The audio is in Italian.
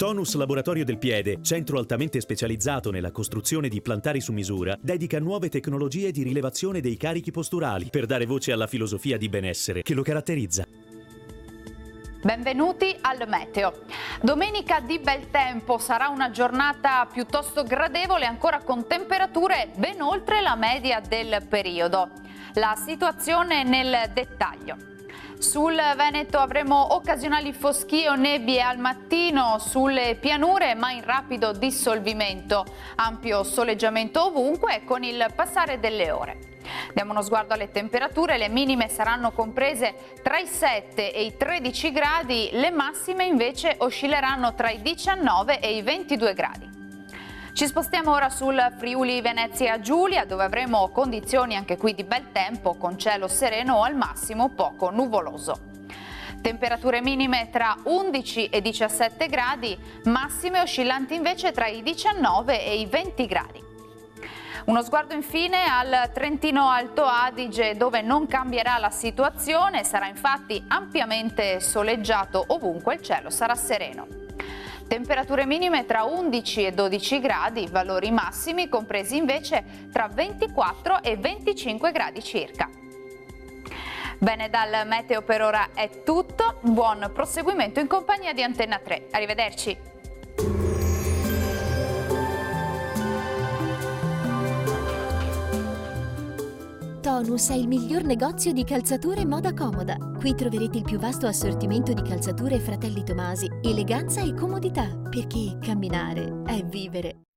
Tonus Laboratorio del Piede, centro altamente specializzato nella costruzione di plantari su misura, dedica nuove tecnologie di rilevazione dei carichi posturali per dare voce alla filosofia di benessere che lo caratterizza. Benvenuti al Meteo. Domenica di bel tempo, sarà una giornata piuttosto gradevole, ancora con temperature ben oltre la media del periodo. La situazione nel dettaglio. Sul Veneto avremo occasionali foschie o nebbie al mattino sulle pianure, ma in rapido dissolvimento. Ampio soleggiamento ovunque con il passare delle ore. Diamo uno sguardo alle temperature, le minime saranno comprese tra i 7 e i 13 gradi, le massime invece oscilleranno tra i 19 e i 22 gradi. Ci spostiamo ora sul Friuli Venezia Giulia, dove avremo condizioni anche qui di bel tempo, con cielo sereno o al massimo poco nuvoloso. Temperature minime tra 11 e 17 gradi, massime oscillanti invece tra i 19 e i 20 gradi. Uno sguardo infine al Trentino Alto Adige, dove non cambierà la situazione, sarà infatti ampiamente soleggiato ovunque, il cielo sarà sereno. Temperature minime tra 11 e 12 gradi, valori massimi compresi invece tra 24 e 25 gradi circa. Bene, dal Meteo per ora è tutto, buon proseguimento in compagnia di Antenna 3. Arrivederci. Tonus è il miglior negozio di calzature e moda comoda. Qui troverete il più vasto assortimento di calzature Fratelli Tomasi, eleganza e comodità, perché camminare è vivere.